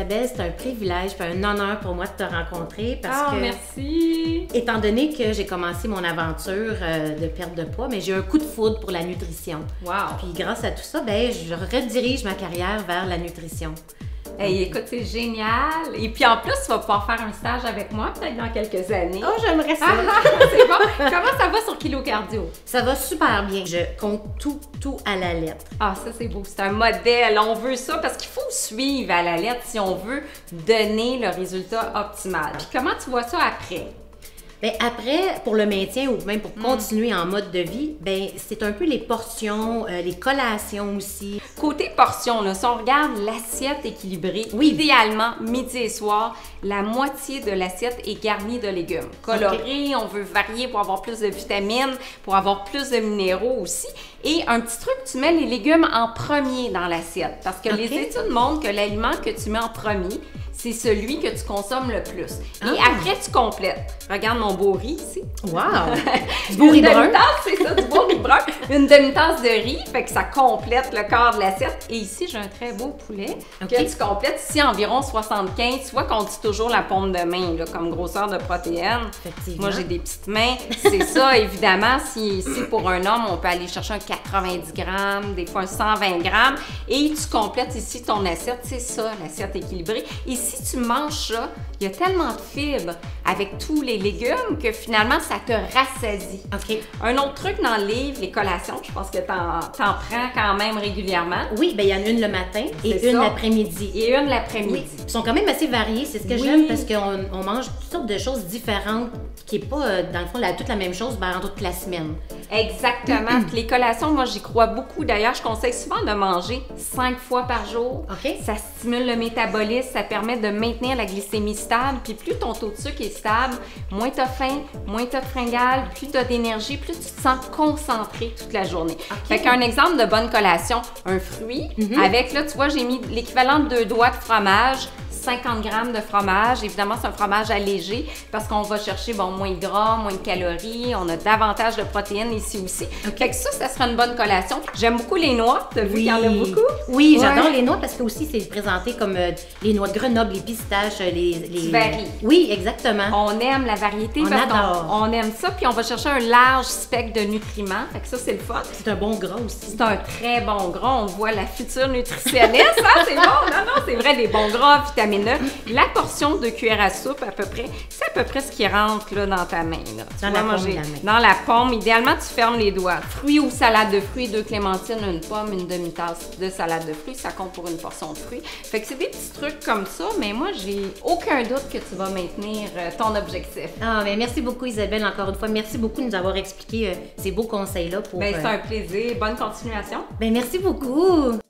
Isabelle, c'est un privilège et un honneur pour moi de te rencontrer parce que... merci! Étant donné que j'ai commencé mon aventure de perte de poids, mais j'ai eu un coup de foudre pour la nutrition. Wow! Puis grâce à tout ça, ben, je redirige ma carrière vers la nutrition. Hey, écoute, c'est génial! Et puis en plus, tu vas pouvoir faire un stage avec moi peut-être dans quelques années. Oh, j'aimerais ça! C'est bon! Comment ça va sur Kilo Cardio? Ça va super bien. Je compte tout à la lettre. Ah, ça c'est beau. C'est un modèle. On veut ça parce qu'il faut suivre à la lettre si on veut donner le résultat optimal. Puis comment tu vois ça après? Bien, après, pour le maintien ou même pour continuer en mode de vie, ben c'est un peu les portions, les collations aussi. Côté portion, là, si on regarde l'assiette équilibrée, idéalement, midi et soir, la moitié de l'assiette est garnie de légumes. Colorés, on veut varier pour avoir plus de vitamines, pour avoir plus de minéraux aussi. Et un petit truc, tu mets les légumes en premier dans l'assiette. Parce que les études montrent que l'aliment que tu mets en premier, c'est celui que tu consommes le plus. Et après, tu complètes. Regarde mon beau riz ici. Wow! Du beau riz brun. C'est ça, du beau riz brun. Une demi-tasse de riz, fait que ça complète le quart de l'assiette. Et ici, j'ai un très beau poulet que tu complètes ici environ 75. Tu vois qu'on dit toujours la paume de main, là, comme grosseur de protéines. Effectivement. Moi, j'ai des petites mains. C'est ça, évidemment. Si pour un homme, on peut aller chercher un 90 grammes, des fois un 120 grammes. Et tu complètes ici ton assiette. C'est ça, l'assiette équilibrée. Ici, si tu manges ça, il y a tellement de fibres avec tous les légumes que finalement, ça te rassasie. OK. Un autre truc dans le livre, les collations, je pense que t'en prends quand même régulièrement. Oui, bien, il y en a une le matin et une l'après-midi. Et une l'après-midi. Oui. Ils sont quand même assez variés, c'est ce que j'aime parce qu'on mange toutes sortes de choses différentes qui n'est pas, dans le fond, toute la même chose pendant toute la semaine. Exactement. Les collations, moi, j'y crois beaucoup. D'ailleurs, je conseille souvent de manger 5 fois par jour. OK. Ça stimule le métabolisme, ça permet de maintenir la glycémie stable. Puis plus ton taux de sucre est stable, moins tu as faim, moins tu as de fringales, plus tu as d'énergie, plus tu te sens concentré toute la journée. Fait qu'un exemple de bonne collation, un fruit avec, là, tu vois, j'ai mis l'équivalent de 2 doigts de fromage, 50 grammes de fromage. Évidemment, c'est un fromage allégé parce qu'on va chercher moins de gras, moins de calories. On a davantage de protéines ici aussi. Fait que ça sera une bonne collation. J'aime beaucoup les noix. T'as vu qu'il y en a beaucoup? Oui, j'adore les noix parce que aussi c'est présenté comme les noix de Grenoble, les pistaches, les... Tu varies. Oui, exactement. On aime la variété parce qu'on aime ça. Puis on va chercher un large spectre de nutriments. Fait que ça, c'est le fun. C'est un bon gras aussi. C'est un très bon gras. On voit la future nutritionniste. C'est bon. Non, c'est vrai, des bons gras, vitamines. La portion de cuillère à soupe, à peu près, c'est à peu près ce qui rentre là, dans ta main. Là. Dans la paume. Idéalement, tu fermes les doigts. Fruits ou salade de fruits, 2 clémentines, une pomme, une demi-tasse de salade de fruits. Ça compte pour une portion de fruits. Fait que c'est des petits trucs comme ça, mais moi, j'ai aucun doute que tu vas maintenir ton objectif. Ah, mais merci beaucoup, Isabelle, encore une fois. Merci beaucoup de nous avoir expliqué ces beaux conseils-là. C'est un plaisir. Bonne continuation. Merci beaucoup.